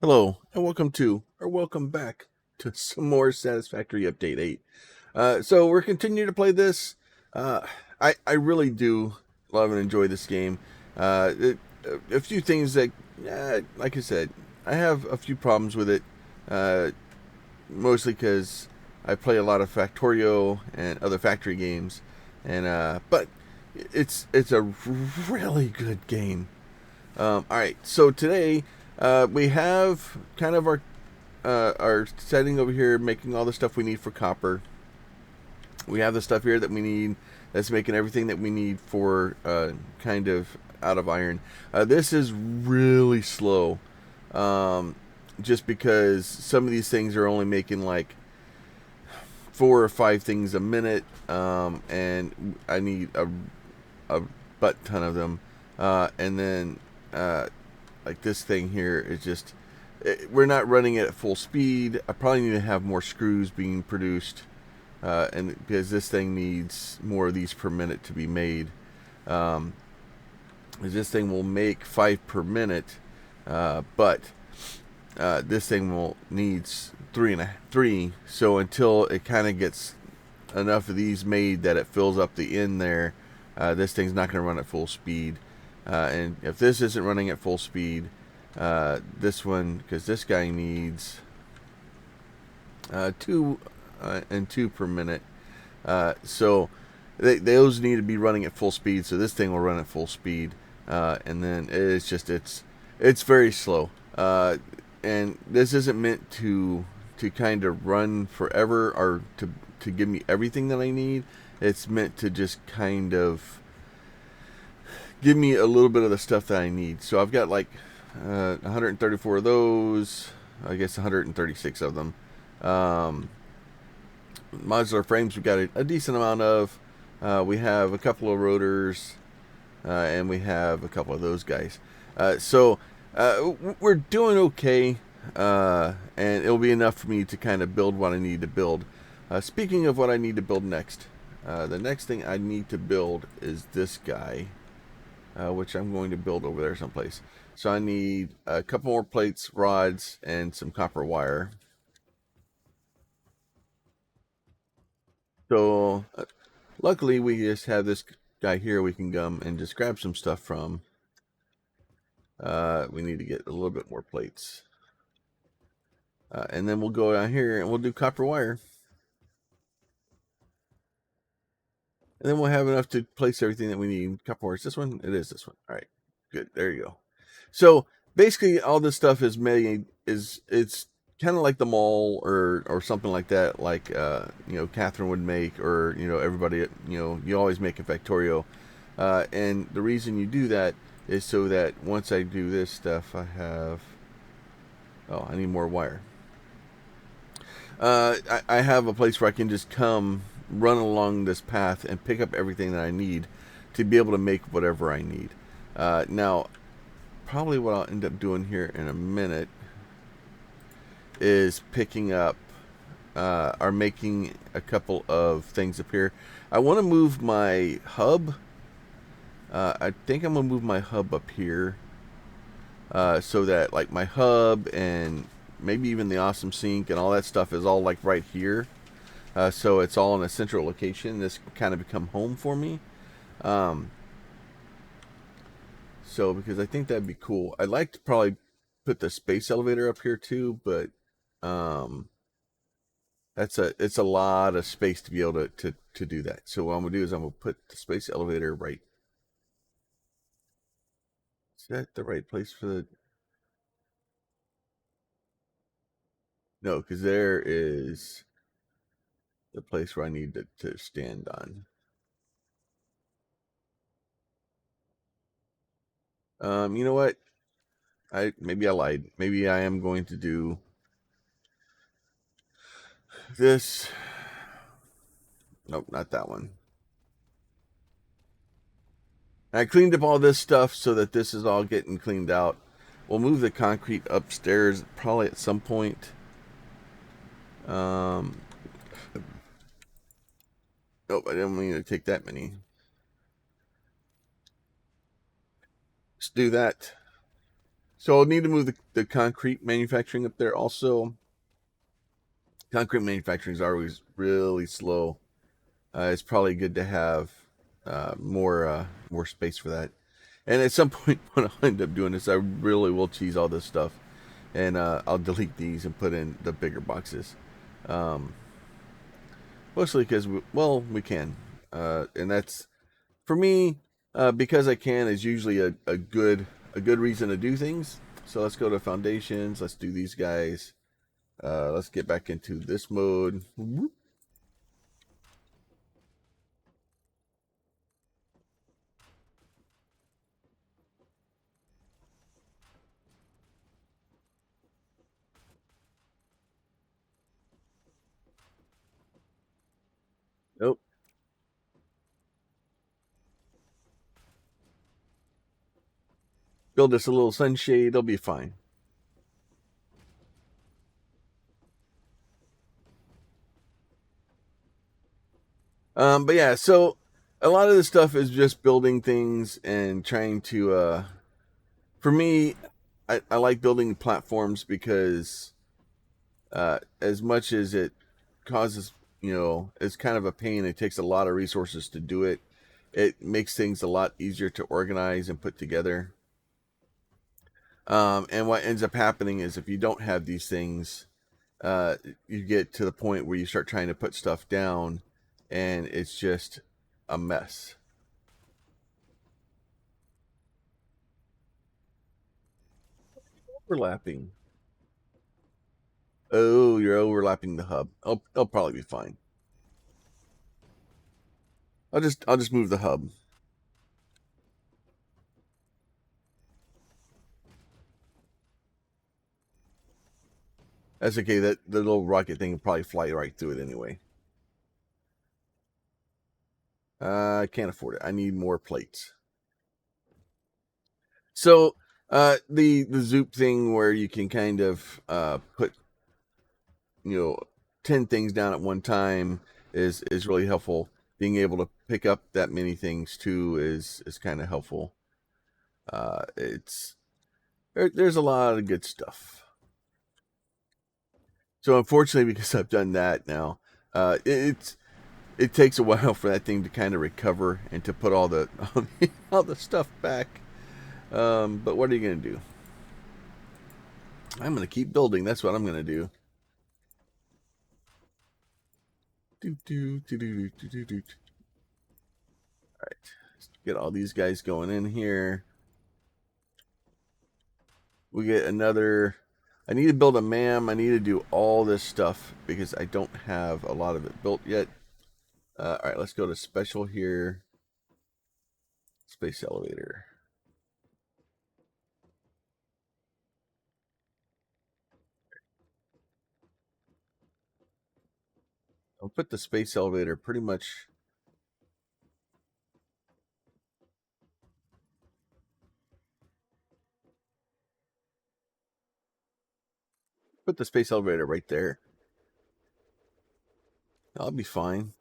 Hello, and welcome back to some more Satisfactory Update 8. So we're continuing to play this. Uh, I really do love and enjoy this game. A few things that, like I said, I have a few problems with it. Uh, Mostly because I play a lot of Factorio and other factory games, and but it's a really good game. All right, so today we have kind of our setting over here, making all the stuff we need for copper. We have the stuff here that we need that's making everything that we need for kind of out of iron. This is really slow, just because some of these things are only making like 4 or 5 things a minute, and I need a butt ton of them, and then like this thing here is just we're not running it at full speed. I probably need to have more screws being produced, and because this thing needs more of these per minute to be made. Um, this thing will make 5 per minute, but this thing will needs three. So until it kind of gets enough of these made that it fills up the end there, this thing's not going to run at full speed. And if this isn't running at full speed, this one, because this guy needs 2 per minute, so those need to be running at full speed. So this thing will run at full speed, and then it's very slow. And this isn't meant to kind of run forever or to give me everything that I need. It's meant to just kind of give me a little bit of the stuff that I need. So I've got like 134 of those. I guess 136 of them. Modular frames we've got a decent amount of. We have a couple of rotors, and we have a couple of those guys. So we're doing okay, and it'll be enough for me to kind of build what I need to build. Speaking of what I need to build next, the next thing I need to build is this guy, which I'm going to build over there someplace. So I need a couple more plates, rods, and some copper wire. So luckily we just have this guy here we can come and just grab some stuff from. We need to get a little bit more plates. And then we'll go down here and we'll do copper wire. And then we'll have enough to place everything that we need. Copper wire. Is this one? It is this one. All right. Good. There you go. So basically all this stuff is made it's kind of like the mall or something like that, like Catherine would make, or everybody, you always make a Factorio. And the reason you do that is so that once I do this stuff, I need more wire. I have a place where I can just come run along this path and pick up everything that I need to be able to make whatever I need. Now, probably what I'll end up doing here in a minute is picking up or making a couple of things appear. I want to move my hub. I think I'm going to move my hub up here, so that like my hub and maybe even the awesome sink and all that stuff is all like right here. So it's all in a central location. This kind of become home for me. So because I think that'd be cool. I'd like to probably put the space elevator up here too, but it's a lot of space to be able to do that. So what I'm gonna do is I'm gonna put the space elevator right. Is that the right place for the? No, because there is the place where I need to stand on. You know what? Maybe I lied. Maybe I am going to do this. Nope, not that one. I cleaned up all this stuff so that this is all getting cleaned out. We'll move the concrete upstairs probably at some point. Um, nope, I didn't mean to take that many. Let's do that. So I'll need to move the concrete manufacturing up there. Also, concrete manufacturing is always really slow. It's probably good to have more space for that. And at some point, when I'll end up doing this, I really will cheese all this stuff, and I'll delete these and put in the bigger boxes. Um, Mostly because we can, and that's for me, because I can is usually a good reason to do things. So let's go to foundations. Let's do these guys. Let's get back into this mode. Nope. Build us a little sunshade. They'll be fine. But yeah, so a lot of this stuff is just building things and trying to. For me, I like building platforms because as much as it causes, it's kind of a pain. It takes a lot of resources to do it. It makes things a lot easier to organize and put together. And what ends up happening is if you don't have these things, uh, you get to the point where you start trying to put stuff down, and it's just a mess. Overlapping. Oh, you're overlapping the hub. I'll probably be fine. I'll just move the hub. That's okay. That the little rocket thing will probably fly right through it anyway. I can't afford it. I need more plates. So the zoop thing where you can kind of put 10 things down at one time is really helpful. Being able to pick up that many things too is kind of helpful. It's there's a lot of good stuff. So unfortunately, because I've done that now, it takes a while for that thing to kind of recover and to put all the all the stuff back. But what are you gonna do? I'm gonna keep building. That's what I'm gonna do. Do do do do do do do. All right, let's get all these guys going in here. We get another. I need to build a MAM. I need to do all this stuff because I don't have a lot of it built yet. All right, let's go to special here. Space elevator. I'll put the space elevator pretty much. Put the space elevator right there. I'll be fine.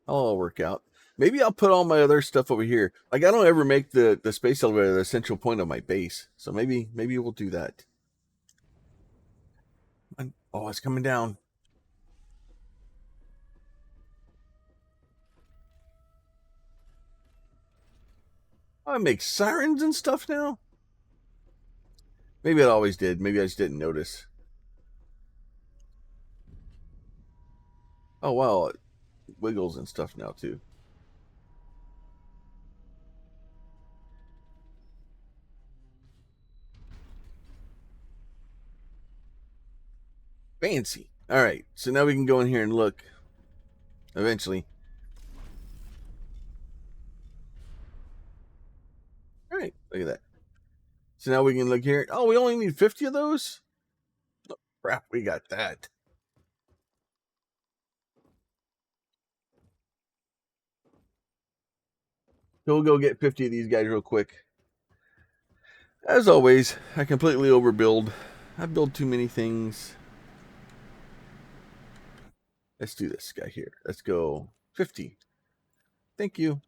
I'll all work out. Maybe I'll put all my other stuff over here. Like I don't ever make the space elevator the central point of my base. So maybe we'll do that. Oh, it's coming down. Oh, I make sirens and stuff now. Maybe it always did. Maybe I just didn't notice. Oh wow, it wiggles and stuff now too. Fancy. All right, so now we can go in here and look. Eventually. All right, look at that. So now we can look here. Oh, we only need 50 of those. Oh, crap, we got that. So we'll go get 50 of these guys real quick. As always, I completely overbuild. I build too many things. Let's do this guy here. Let's go 50. Thank you.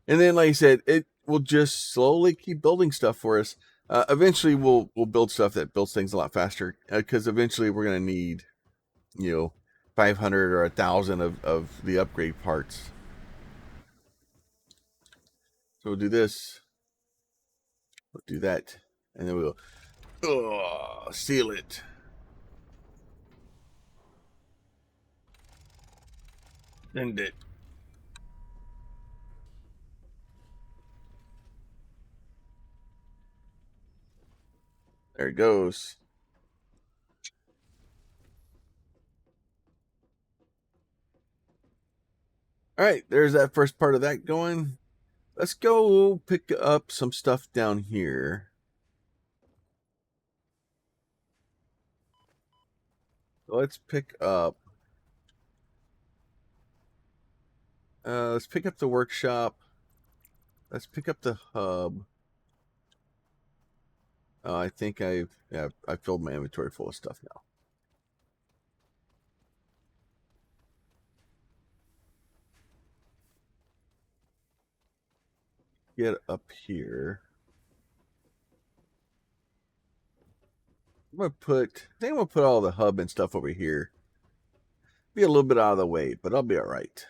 And then, like I said, will just slowly keep building stuff for us. Eventually, we'll build stuff that builds things a lot faster, because eventually we're gonna need, 500 or 1,000 of the upgrade parts. So we'll do this. We'll do that, and then we'll seal it. Send it. There it goes. All right, there's that first part of that going. Let's go pick up some stuff down here. So let's pick up. Let's pick up the workshop. Let's pick up the hub. I think I filled my inventory full of stuff now. Get up here. I think I'm gonna put all the hub and stuff over here. Be a little bit out of the way, but I'll be all right.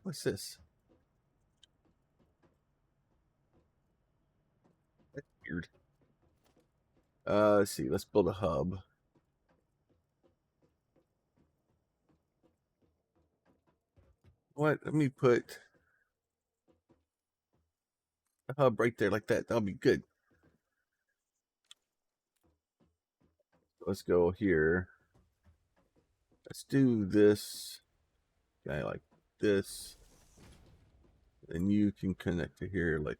What's this? That's weird. Let's see. Let's build a hub. What? Let me put a hub right there like that. That'll be good. Let's go here. Let's do this guy like this. And you can connect to here like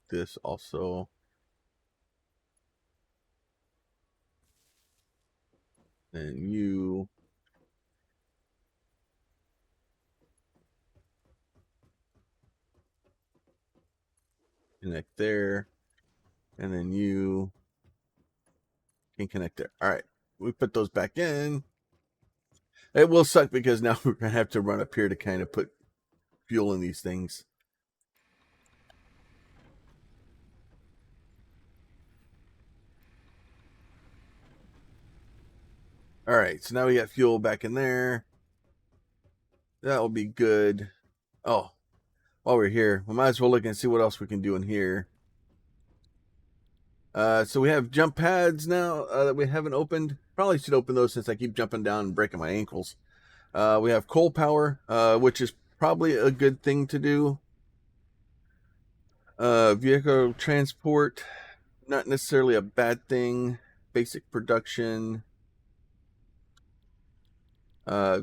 this also. And you connect there. And then you can connect there. All right. We put those back in. It will suck because now we're going to have to run up here to kind of put fuel in these things. All right, so now we got fuel back in there. That will be good. Oh, while we're here, we might as well look and see what else we can do in here. So we have jump pads now that we haven't opened. Probably should open those since I keep jumping down and breaking my ankles. We have coal power, which is probably a good thing to do. Vehicle transport, not necessarily a bad thing. Basic production.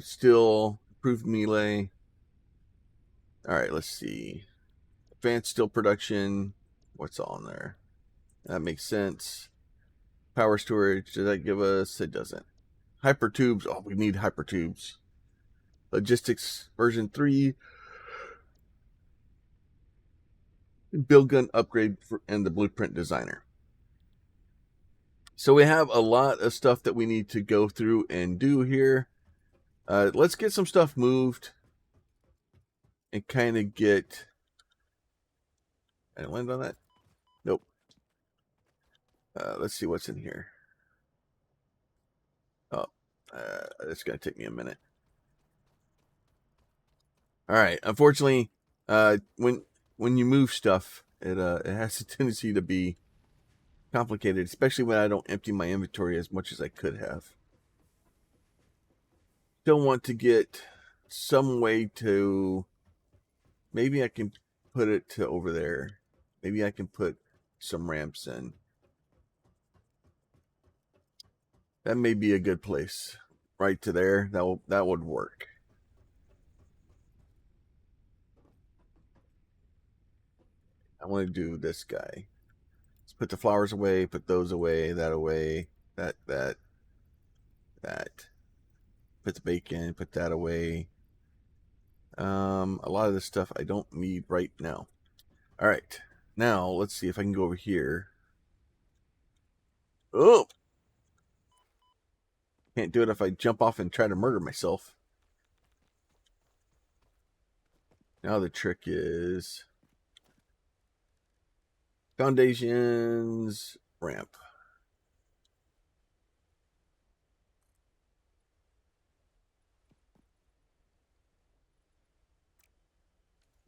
Still improved melee. All right, let's see. Advanced steel production. What's on there? That makes sense. Power storage. Does that give us? It doesn't. Hyper tubes. Oh, we need hyper tubes. Logistics version 3. Build gun upgrade and the blueprint designer. So we have a lot of stuff that we need to go through and do here. Let's get some stuff moved and kind of get. I land on that? Nope. Let's see what's in here. Oh, it's going to take me a minute. All right. Unfortunately, when you move stuff, it has a tendency to be complicated, especially when I don't empty my inventory as much as I could have. Still want to get some way to. Maybe I can put it to over there. Maybe I can put some ramps in. That may be a good place. Right to there. That would work. I want to do this guy. Let's put the flowers away, put those away, that away, that. Put the bacon, put that away. A lot of this stuff I don't need right now. All right. Now, let's see if I can go over here. Oh! Can't do it if I jump off and try to murder myself. Now the trick is. Foundations, ramp.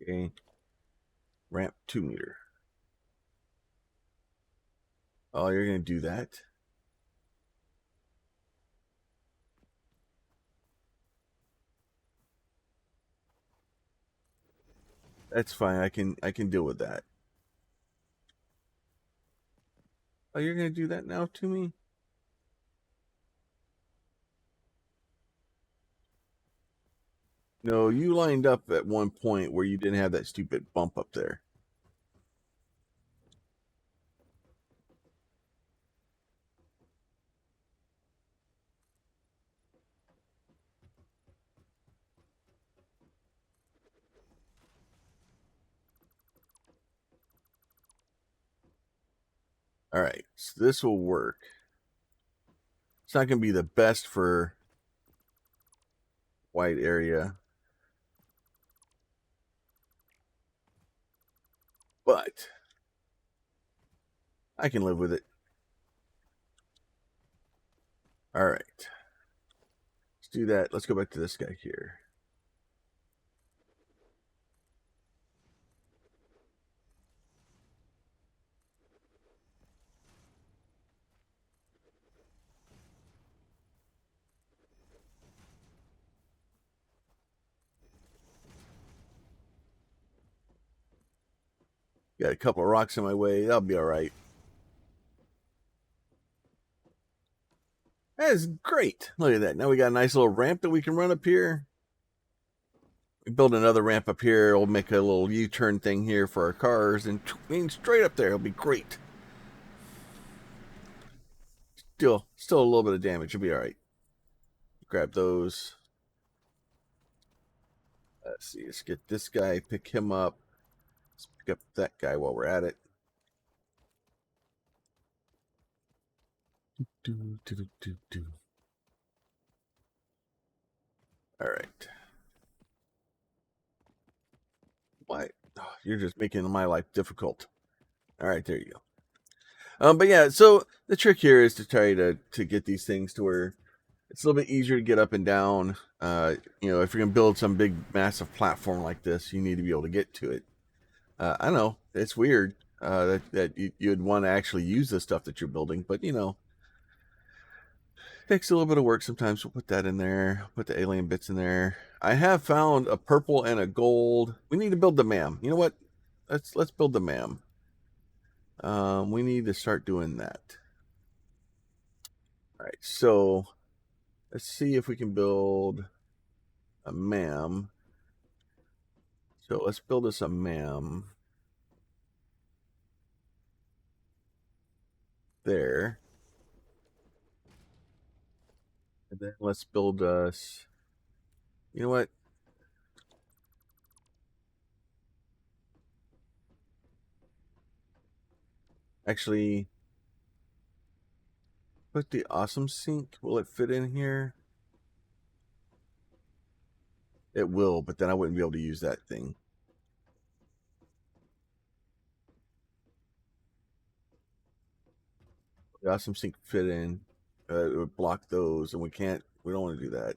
Okay. Ramp 2 meter. Oh, you're going to do that? That's fine. I can deal with that. Oh, you're going to do that now to me? No, you lined up at one point where you didn't have that stupid bump up there. All right, so this will work. It's not going to be the best for wide area, but I can live with it. All right, let's do that. Let's go back to this guy here. Got a couple of rocks in my way. That'll be all right. That is great. Look at that. Now we got a nice little ramp that we can run up here. We build another ramp up here. We'll make a little U-turn thing here for our cars and straight up there. It'll be great. Still a little bit of damage. It'll be all right. Grab those. Let's see. Let's get this guy. Pick him up. Let's pick up that guy while we're at it. All right. Why? Oh, you're just making my life difficult. All right, there you go. But yeah, so the trick here is to try to get these things to where it's a little bit easier to get up and down. You know, if you're gonna build some big, massive platform like this, you need to be able to get to it. I know it's weird that you'd want to actually use the stuff that you're building, but you know, it takes a little bit of work sometimes. We'll put that in there. Put the alien bits in there. I have found a purple and a gold. We need to build the MAM. You know what? Let's build the MAM. We need to start doing that. All right, so let's see if we can build a MAM. So let's build us a MAM. There. And then let's build us. You know what? Actually, put the awesome sink. Will it fit in here? It will, but then I wouldn't be able to use that thing. The awesome sink fit in. It would block those, and we don't want to do that.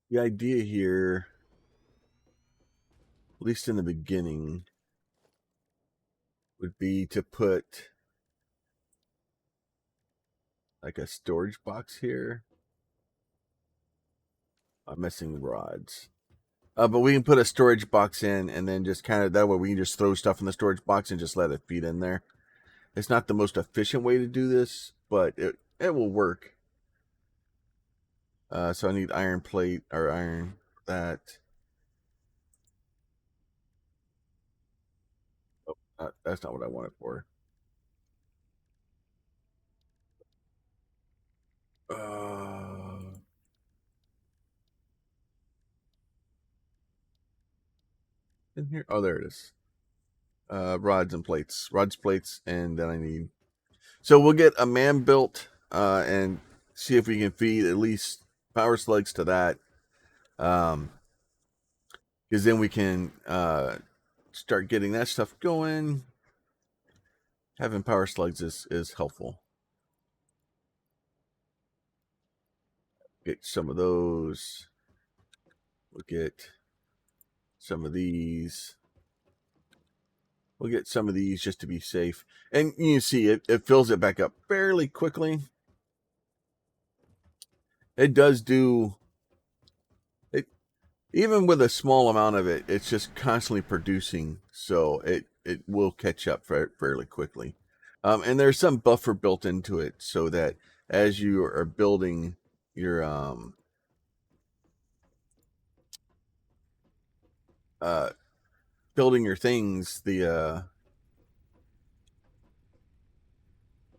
The idea here, at least in the beginning, would be to put like a storage box here. I'm missing rods. But we can put a storage box in and then just kind of that way we can just throw stuff in the storage box and just let it feed in there. It's not the most efficient way to do this, but it will work. So I need iron plate or iron that. Oh, that's not what I wanted for. Uh, in here, oh, there it is. Rods and plates, rods, plates, and then I need. So we'll get a man built and see if we can feed at least power slugs to that. Because then we can start getting that stuff going. Having power slugs is helpful. Get some of those. We'll get some of these. We'll get some of these just to be safe. And you see it fills it back up fairly quickly. It does do it even with a small amount of it, it's just constantly producing, so it will catch up fairly quickly. And there's some buffer built into it so that as you are building your things,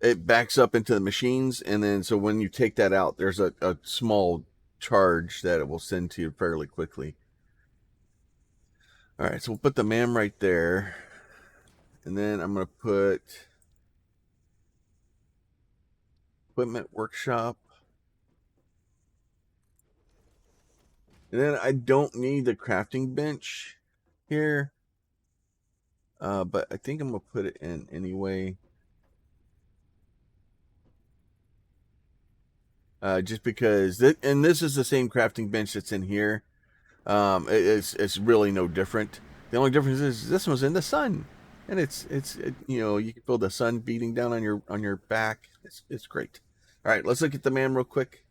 it backs up into the machines, and then so when you take that out, there's a small charge that it will send to you fairly quickly. All right, so we'll put the MAM right there, and then I'm going to put equipment workshop. And then I don't need the crafting bench here, but I think I'm going to put it in anyway. Just because, and this is the same crafting bench that's in here. It's really no different. The only difference is this one's in the sun, and it's you know, you can feel the sun beating down on your back. It's great. All right, let's look at the man real quick.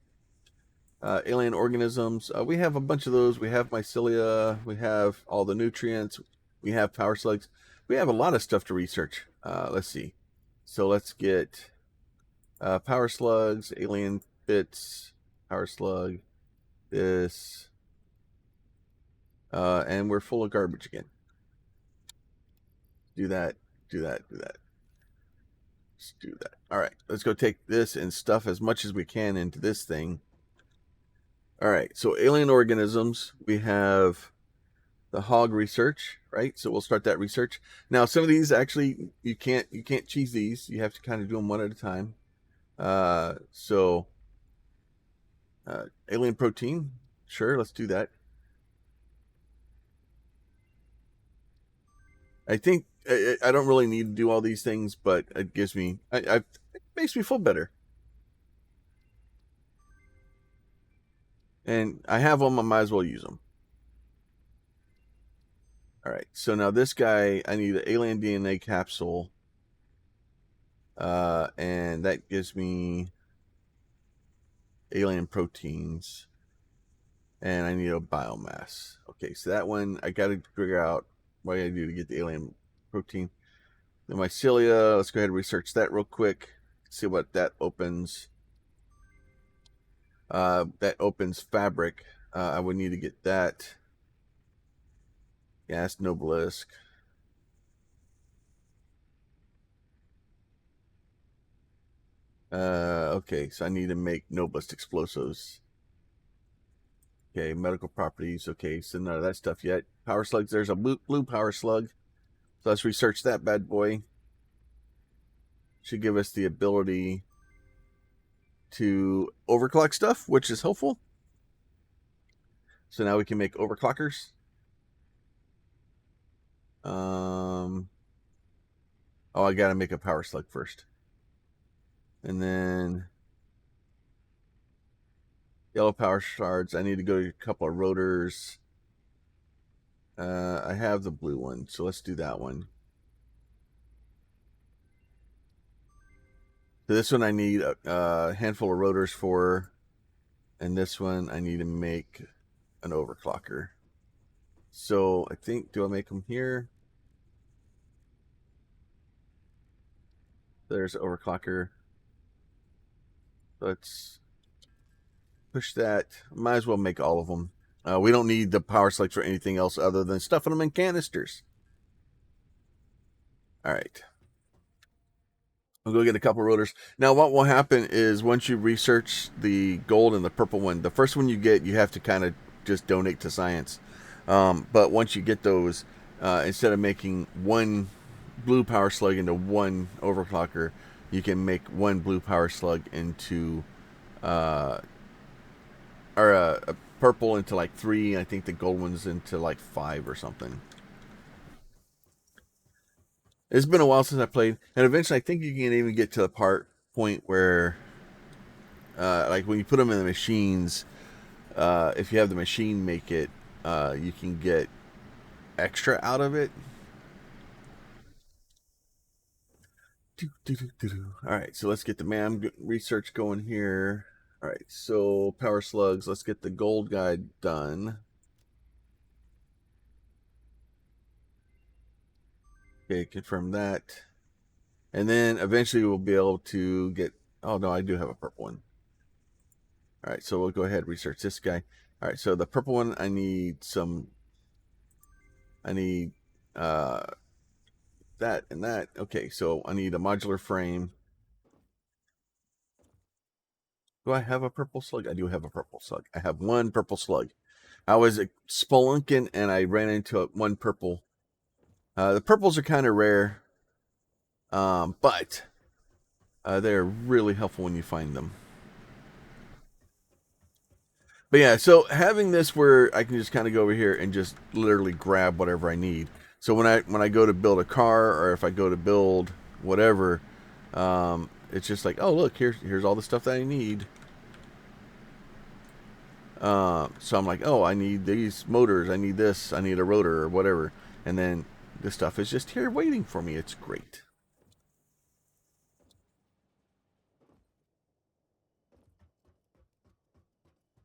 Alien organisms. We have a bunch of those. We have mycelia. We have all the nutrients. We have power slugs. We have a lot of stuff to research. Let's see. So let's get power slugs, alien bits, power slug, this, and we're full of garbage again. Do that. Let's do that. All right, let's go take this and stuff as much as we can into this thing. All right, so alien organisms, we have the hog research, right? So we'll start that research. Now, some of these actually you can't cheese these. You have to kind of do them one at a time. Alien protein, sure, let's do that. I think I don't really need to do all these things, but it gives me, it makes me feel better. And I have them, I might as well use them. All right, so now this guy, I need an alien DNA capsule. And that gives me alien proteins. And I need a biomass. Okay, so that one, I got to figure out what I do to get the alien protein. The mycelia, let's go ahead and research that real quick. See what that opens. That opens fabric. I would need to get that. Gas Nobelisk. Okay, so I need to make Noblest explosives. Okay, medical properties. Okay, so none of that stuff yet. Power slugs. There's a blue power slug. So let's research that bad boy. Should give us the ability to overclock stuff, which is helpful. So now we can make overclockers. Oh, I gotta make a power slug first. And then yellow power shards. I need to go to a couple of rotors. I have the blue one, so let's do that one. So this one I need a handful of rotors for, and this one I need to make an overclocker. So I think, do I make them here? There's overclocker. Let's push that. Might as well make all of them. We don't need the power slugs for anything else other than stuffing them in canisters. All right. I'll go get a couple rotors. Now, what will happen is once you research the gold and the purple one, the first one you get, you have to kind of just donate to science. But once you get those, instead of making one blue power slug into one overclocker, you can make one blue power slug into, uh, or a purple into like 3. I think the gold one's into like 5 or something. It's been a while since I played, and eventually I think you can even get to the point where, like when you put them in the machines, if you have the machine make it, you can get extra out of it. All right, so let's get the man research going here. All right, so power slugs. Let's get the gold guide done. Okay, confirm that. And then eventually we'll be able to get. Oh, no, I do have a purple one. All right, so we'll go ahead and research this guy. All right, so the purple one, I need some. I need that and that. Okay, so I need a modular frame. Do I have a purple slug? I do have a purple slug. I have one purple slug. I was spelunking and I ran into one purple. The purples are kind of rare, but they're really helpful when you find them. But yeah, so having this where I can just kind of go over here and just literally grab whatever I need. So when I go to build a car, or if I go to build whatever, it's just like, oh look, here's all the stuff that I need. So I'm like, oh, I need these motors, I need this, I need a rotor or whatever, and then this stuff is just here waiting for me. It's great.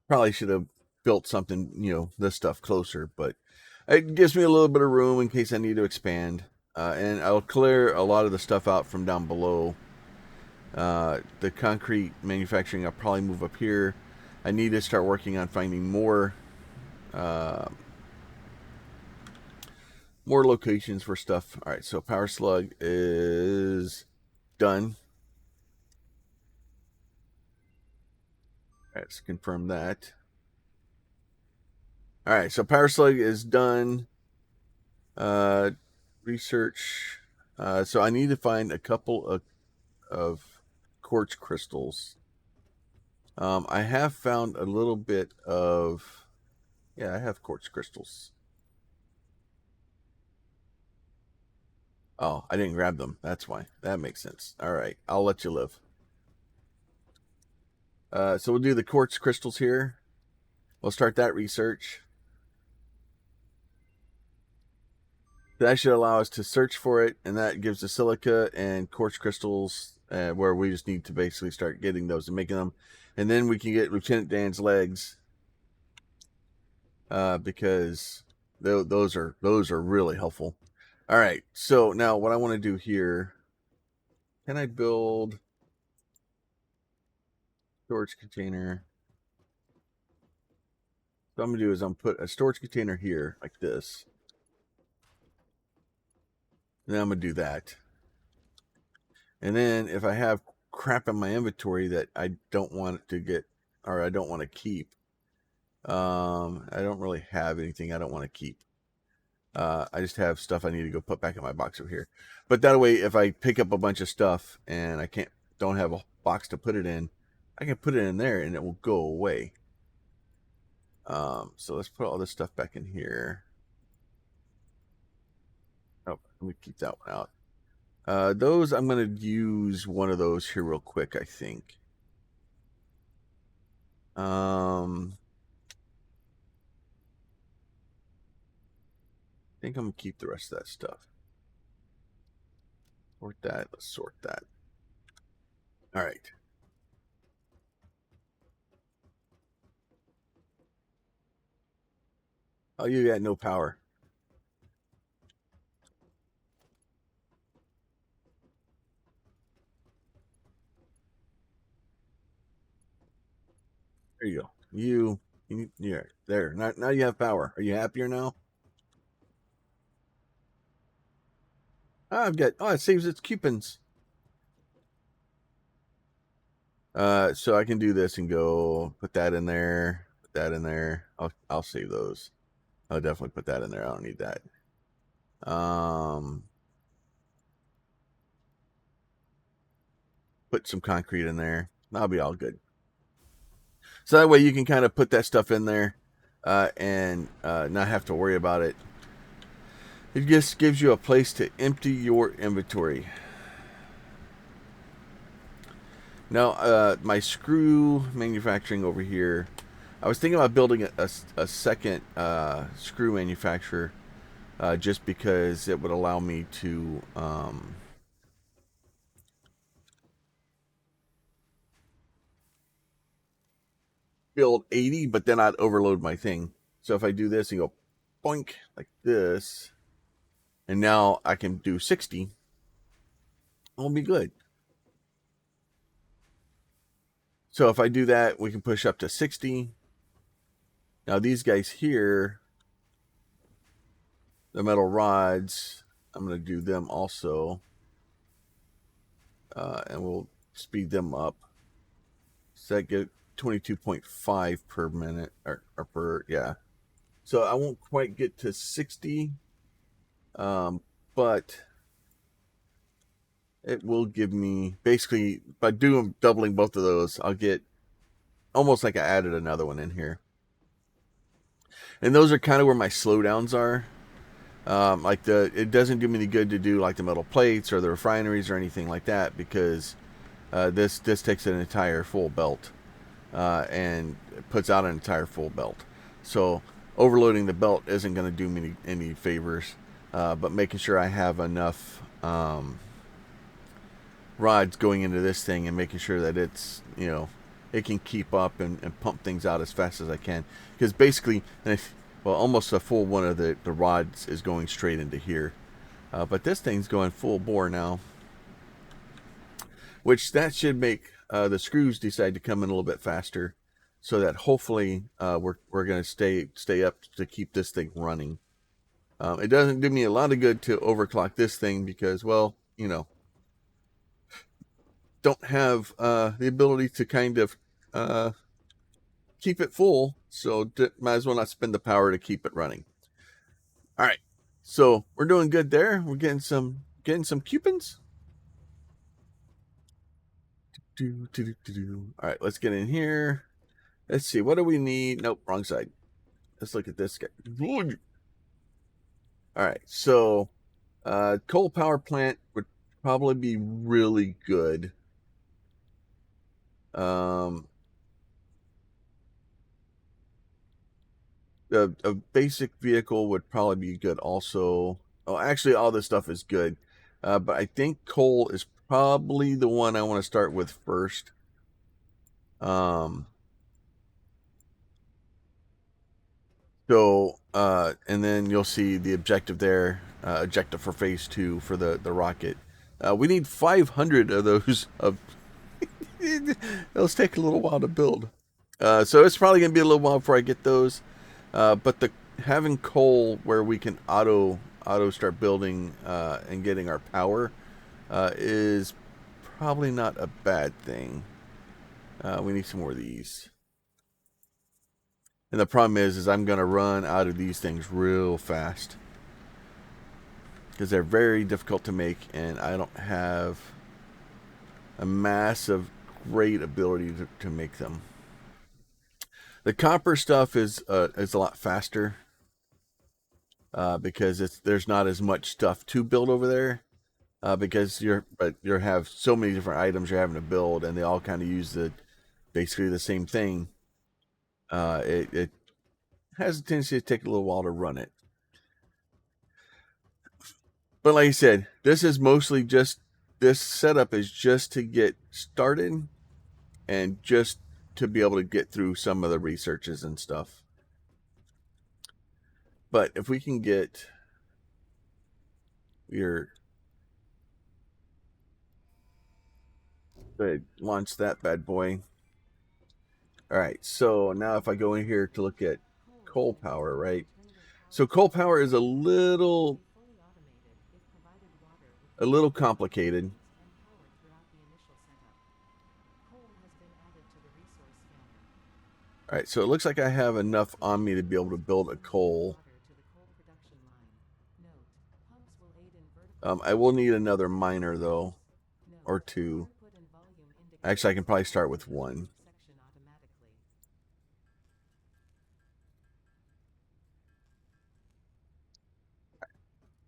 Probably should have built something, this stuff closer, but it gives me a little bit of room in case I need to expand. And I'll clear a lot of the stuff out from down below. The concrete manufacturing, I'll probably move up here. I need to start working on finding more locations for stuff. All right, so power slug is done. All right, let's confirm that. All right, so power slug is done. Research. So I need to find a couple of quartz crystals. I have found a little bit of. Yeah, I have quartz crystals. Oh, I didn't grab them. That's why. That makes sense. All right, I'll let you live. So we'll do the quartz crystals here. We'll start that research. That should allow us to search for it, and that gives the silica and quartz crystals, where we just need to basically start getting those and making them. And then we can get Lieutenant Dan's legs, because those are really helpful. All right, so now what I want to do here, can I build storage container? What I'm gonna do is I'm put a storage container here like this, and then I'm gonna do that. And then if I have crap in my inventory that I don't want to get, or I don't want to keep, I don't really have anything I don't want to keep. I just have stuff I need to go put back in my box over here. But that way, if I pick up a bunch of stuff and I don't have a box to put it in, I can put it in there and it will go away. So let's put all this stuff back in here. Oh, let me keep that one out. Those, I'm going to use one of those here real quick, I think. I think I'm going to keep the rest of that stuff. Sort that. Let's sort that. All right. Oh, you got no power. There you go. Yeah, there. Now you have power. Are you happier now? It saves its coupons. So I can do this and go put that in there, put that in there. I'll save those. I'll definitely put that in there. I don't need that. put some concrete in there. That'll be all good. So that way you can kind of put that stuff in there and not have to worry about it. It just gives you a place to empty your inventory. Now, my screw manufacturing over here, I was thinking about building a second screw manufacturer just because it would allow me to build 80, but then I'd overload my thing. So if I do this and go boink like this, and now I can do 60, it'll be good. So if I do that, we can push up to 60. Now these guys here, the metal rods, I'm going to do them also. And we'll speed them up. So that get 22.5 per minute, or per, yeah. So I won't quite get to 60, but it will give me, basically, by doubling both of those, I'll get almost like I added another one in here. And those are kind of where my slowdowns are. Like it doesn't do me any good to do like the metal plates or the refineries or anything like that, because this takes an entire full belt and puts out an entire full belt. So overloading the belt isn't going to do me any favors, but making sure I have enough rods going into this thing and making sure that it's, you know, it can keep up and pump things out as fast as I can. Because basically, well, almost a full one of the rods is going straight into here. But this thing's going full bore now, which that should make the screws decide to come in a little bit faster, so that hopefully we're going to stay up to keep this thing running. It doesn't do me a lot of good to overclock this thing because, well, you know, don't have the ability to kind of keep it full, so might as well not spend the power to keep it running. All right, so we're doing good there. We're getting some coupons. All right, let's get in here. Let's see, what do we need? Nope, wrong side. Let's look at this guy. All right, so coal power plant would probably be really good. A basic vehicle would probably be good also. Oh, actually, all this stuff is good. But I think coal is probably the one I want to start with first. And then you'll see the objective there, objective for phase 2 for the rocket. We need 500 of those. Those take a little while to build. So it's probably going to be a little while before I get those. But having coal where we can auto start building and getting our power is probably not a bad thing. We need some more of these. And the problem is I'm going to run out of these things real fast, because they're very difficult to make, and I don't have a massive great ability to make them. The copper stuff is a lot faster because there's not as much stuff to build over there, because you have so many different items you're having to build, and they all kind of use basically the same thing. It has a tendency to take a little while to run it. But like I said, this setup is just to get started and just to be able to get through some of the researches and stuff. But if we can get launch that bad boy. All right, so now if I go in here to look at coal power, right? So coal power is a little complicated. All right, so it looks like I have enough on me to be able to build a coal. I will need another miner though, or two. Actually, I can probably start with one.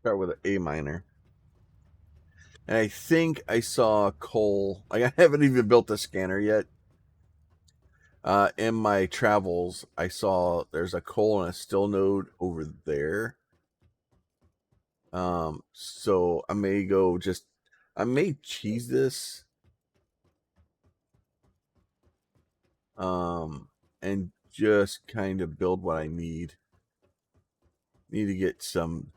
Start with an A minor. And I think I saw coal. Like, I haven't even built the scanner yet. In my travels, I saw there's a coal and a still node over there. So I may go just, I may cheese this. And just kind of build what I need. Need to get some,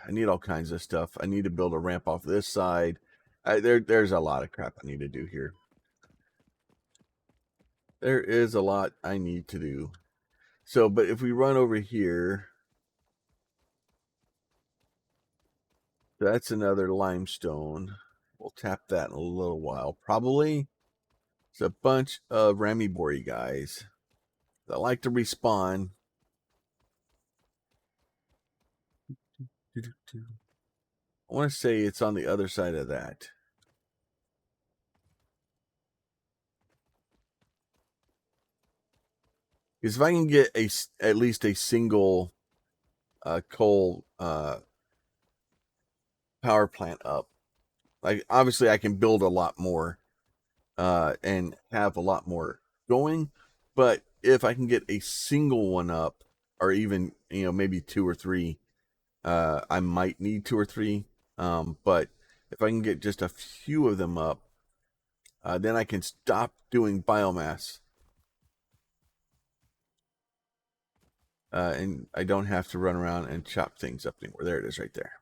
I need all kinds of stuff. I need to build a ramp off this side. There's a lot of crap I need to do here. There is a lot I need to do. So, but if we run over here, that's another limestone. We'll tap that in a little while. Probably it's a bunch of Ramibori guys that like to respawn. I want to say it's on the other side of that. Because if I can get at least a single coal power plant up, like obviously I can build a lot more and have a lot more going, but if I can get a single one up, or even maybe two or three, I might need two or three, but if I can get just a few of them up, then I can stop doing biomass. And I don't have to run around and chop things up anymore. There it is right there.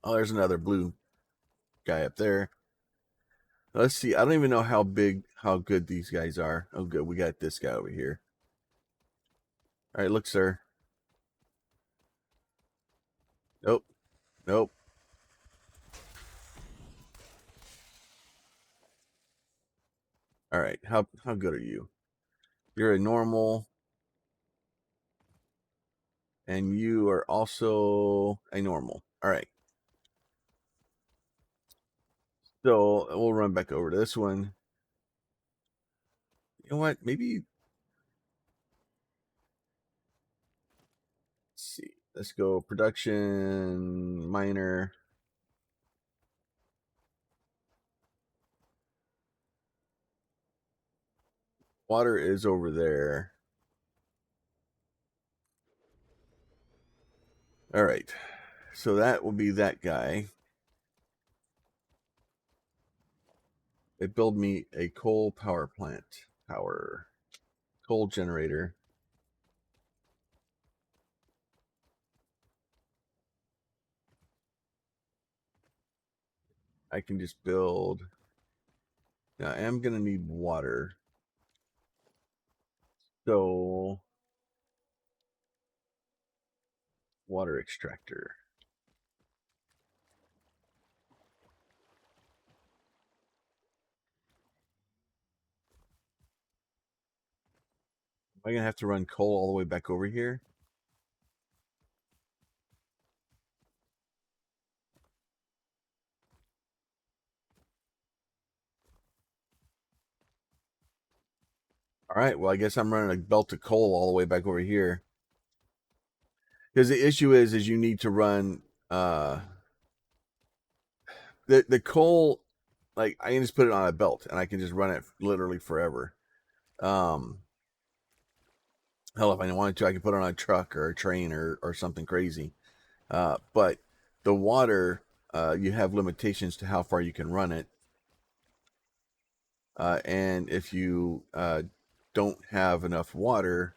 Oh, there's another blue guy up there. Let's see. I don't even know how good these guys are. Oh, good. We got this guy over here. All right, look, sir. Nope. Nope. All right. How good are you? You're a normal. And you are also a normal. All right. So we'll run back over to this one. You know what? Maybe. Let's see. Let's go production miner. Water is over there. All right. So that will be that guy. They build me a coal power plant. Coal generator. I can just build. Now I am going to need water. So, water extractor. Am I going to have to run coal all the way back over here? All right, well, I guess I'm running a belt of coal all the way back over here. Because the issue is you need to run the coal, like I can just put it on a belt and I can just run it literally forever. Hell, if I wanted to, I could put it on a truck or a train or something crazy. But the water, you have limitations to how far you can run it. And if you don't have enough water,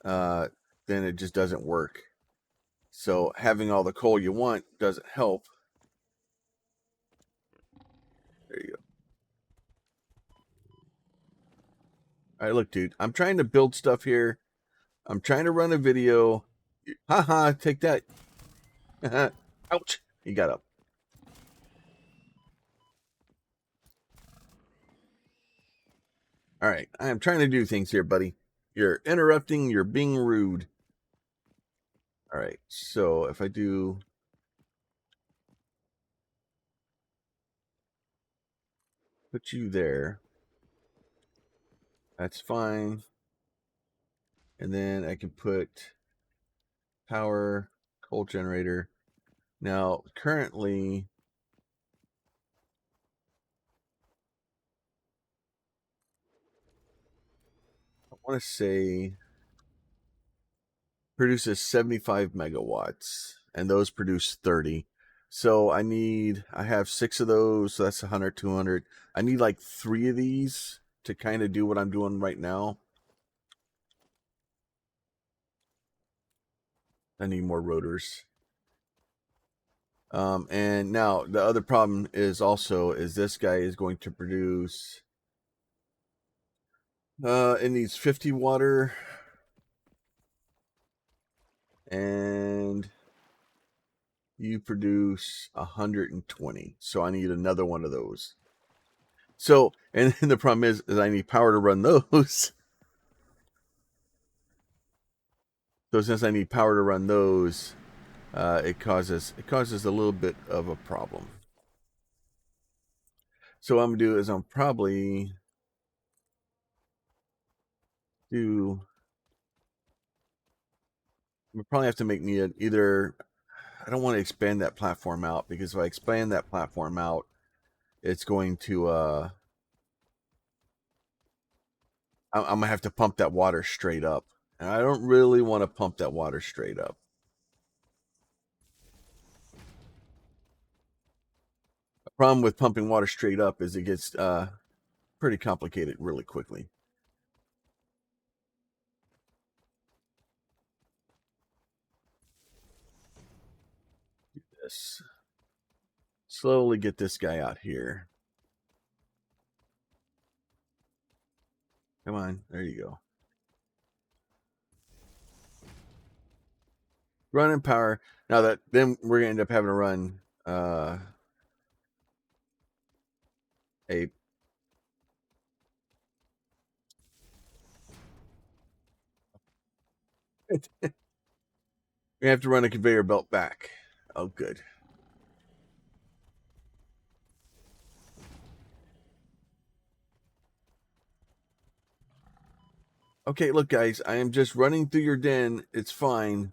then it just doesn't work. So having all the coal you want doesn't help. There you go. All right, look, dude, I'm trying to build stuff here. I'm trying to run a video. Haha, take that. Ouch. He got up. All right, I am trying to do things here, buddy. You're interrupting. You're being rude. All right, so if I do... put you there. That's fine. And then I can put power, coal generator. Now, currently, I want to say produces 75 megawatts, and those produce 30. So I have 6 of those, so that's 100, 200. I need like 3 of these to kind of do what I'm doing right now. I need more rotors. And now the other problem is this guy is going to produce, it needs 50 water, and you produce 120. So I need another one of those. So, and the problem is I need power to run those. So since I need power to run those, it causes a little bit of a problem. So what I'm gonna do is I'm probably have to make me either. I don't want to expand that platform out, because if I expand that platform out, it's going to I'm gonna have to pump that water straight up, and I don't really want to pump that water straight up. The problem with pumping water straight up is it gets pretty complicated really quickly. Do this. Slowly get this guy out here. Come on, there you go. Running power. Now that then we're gonna end up having to run a we have to run a conveyor belt back. Oh, good. Okay, look, guys, I am just running through your den. It's fine.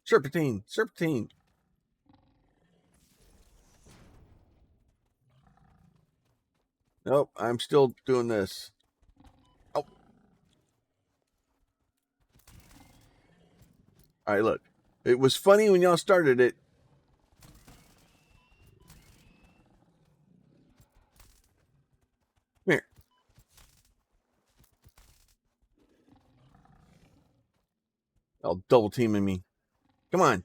Serpentine, serpentine. Nope, I'm still doing this. Oh. All right, look. It was funny when y'all started it. Come here. Y'all double teaming me. Come on.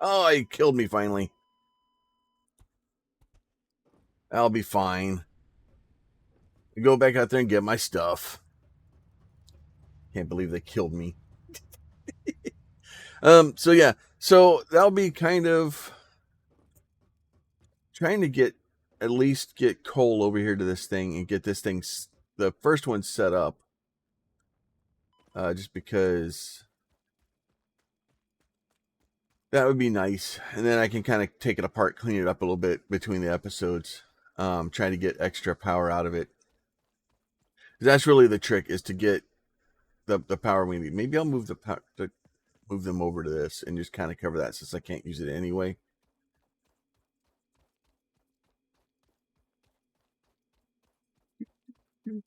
Oh, he killed me finally. I'll be fine. Go back out there and get my stuff. Can't believe they killed me. So yeah, so that'll be kind of trying to at least get coal over here to this thing and get this thing, the first one, set up. Just because that would be nice, and then I can kind of take it apart, clean it up a little bit between the episodes. Trying to get extra power out of it. That's really the trick, is to get the power we need. Maybe I'll move move them over to this and just kind of cover that, since I can't use it anyway.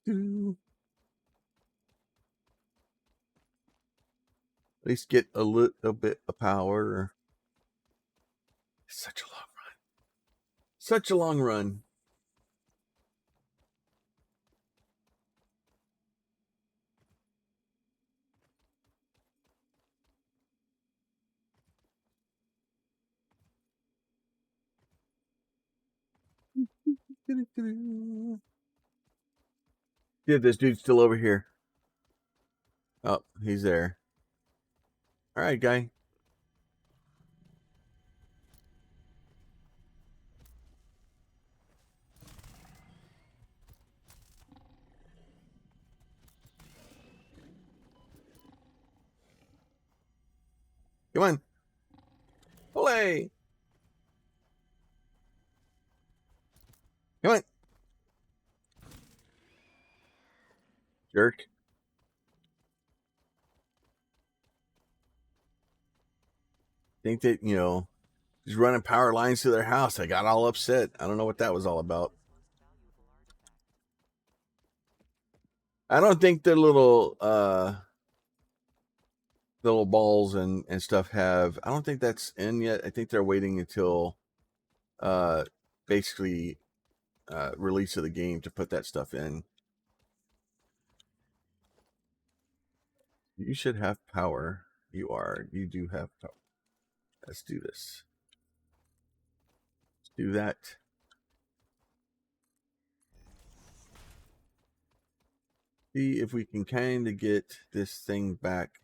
At least get a little bit of power. It's such a long run. Such a long run. Yeah, this dude's still over here. Oh, he's there. All right, guy. Come on. Olay. Come on. Jerk. Think that, he's running power lines to their house. I got all upset. I don't know what that was all about. I don't think the little balls and stuff have. I don't think that's in yet. I think they're waiting until basically release of the game to put that stuff in. You should have power. You do have power. Let's do this. Let's do that. See if we can kind of get this thing back.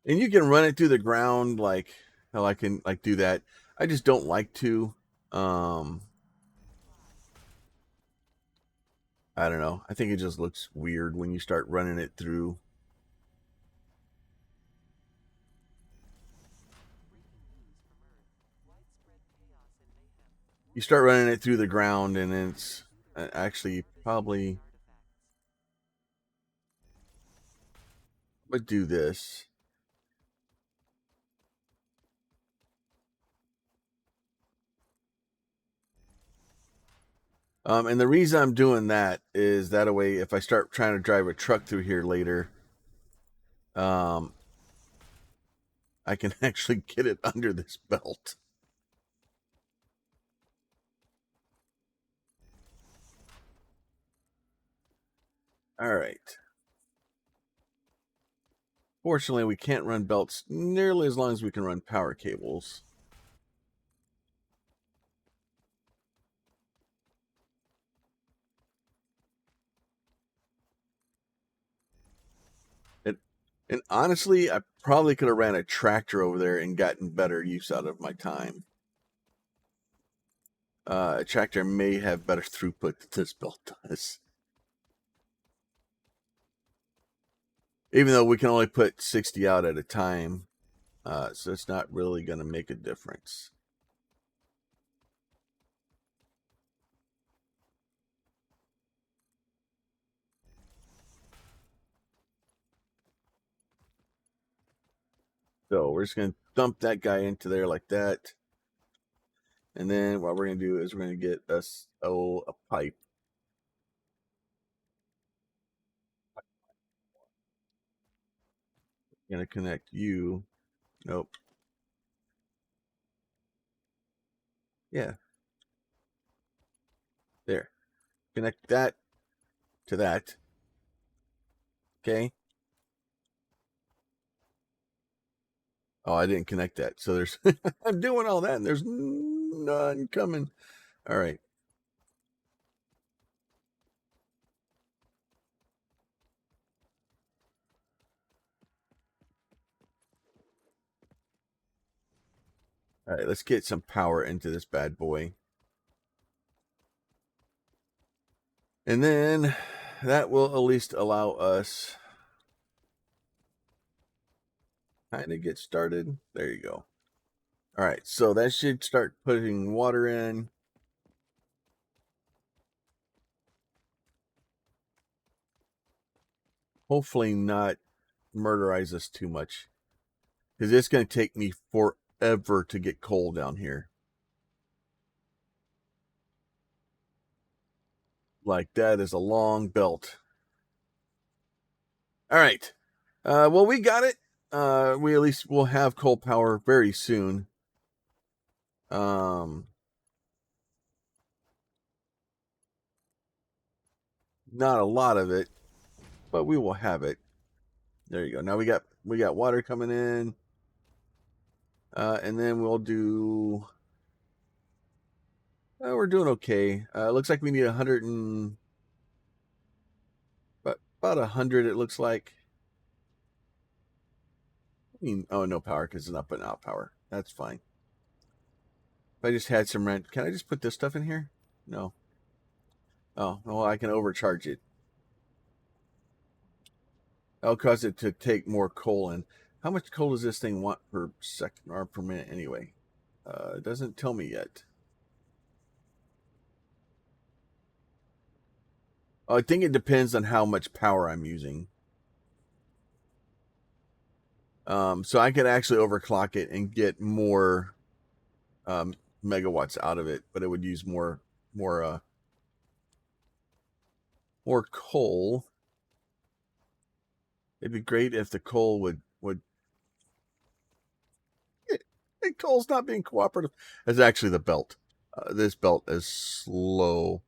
And you can run it through the ground like how I can do that. I just don't like to. I don't know. I think it just looks weird when you start running it through. You start running it through the ground, and it's actually probably would do this. And the reason I'm doing that is that way, if I start trying to drive a truck through here later, I can actually get it under this belt. All right. Fortunately, we can't run belts nearly as long as we can run power cables. And honestly, I probably could have ran a tractor over there and gotten better use out of my time. A tractor may have better throughput than this belt does. Even though we can only put 60 out at a time, so it's not really going to make a difference. So we're just going to dump that guy into there like that. And then what we're going to do is we're going to get us a pipe. Going to connect you. Nope. Yeah. There. Connect that to that. Okay. Oh, I didn't connect that. So there's, I'm doing all that and there's none coming. All right. All right. Let's get some power into this bad boy. And then that will at least allow us kind of get started. There you go. All right. So that should start putting water in. Hopefully not murderize us too much, because it's going to take me forever to get coal down here. Like, that is a long belt. All right. Well, we got it. We at least will have coal power very soon. Not a lot of it, but we will have it. There you go. Now we got water coming in. And then we'll do. We're doing okay. Looks like we need 100 and about 100. It looks like. I mean, oh, no power because it's not putting out power. That's fine. if I just had some rent, can I just put this stuff in here? No. Oh, well, I can overcharge it. That'll cause it to take more coal in. How much coal does this thing want per second or per minute anyway? It doesn't tell me yet. I think it depends on how much power I'm using. So I could actually overclock it and get more megawatts out of it, but it would use more coal. It'd be great if the coal would coal's not being cooperative. It's actually the belt. This belt is slow.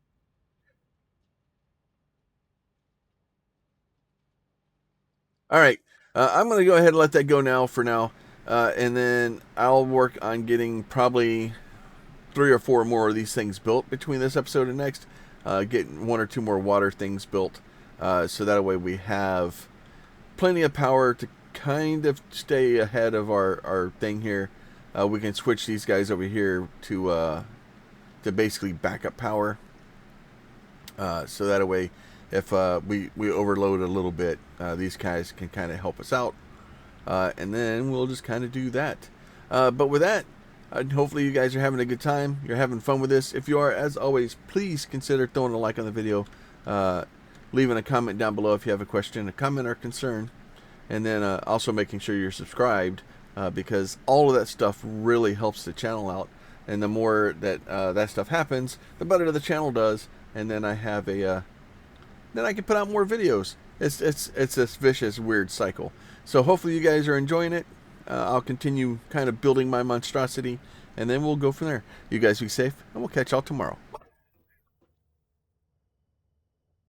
All right. I'm going to go ahead and let that go now for now. And then I'll work on getting probably 3 or 4 more of these things built between this episode and next. Get 1 or 2 more water things built. So that way we have plenty of power to kind of stay ahead of our thing here. We can switch these guys over here to basically backup power. So that way, if we overload a little bit, these guys can kind of help us out. And then we'll just kind of do that. But with that, hopefully you guys are having a good time. You're having fun with this. If you are, as always, please consider throwing a like on the video. Leaving a comment down below if you have a question, a comment, or concern. And then also making sure you're subscribed. Because all of that stuff really helps the channel out. And the more that that stuff happens, the better the channel does. And then I have then I can put out more videos. It's this vicious, weird cycle. So hopefully you guys are enjoying it. I'll continue kind of building my monstrosity, and then we'll go from there. You guys be safe, and we'll catch y'all tomorrow.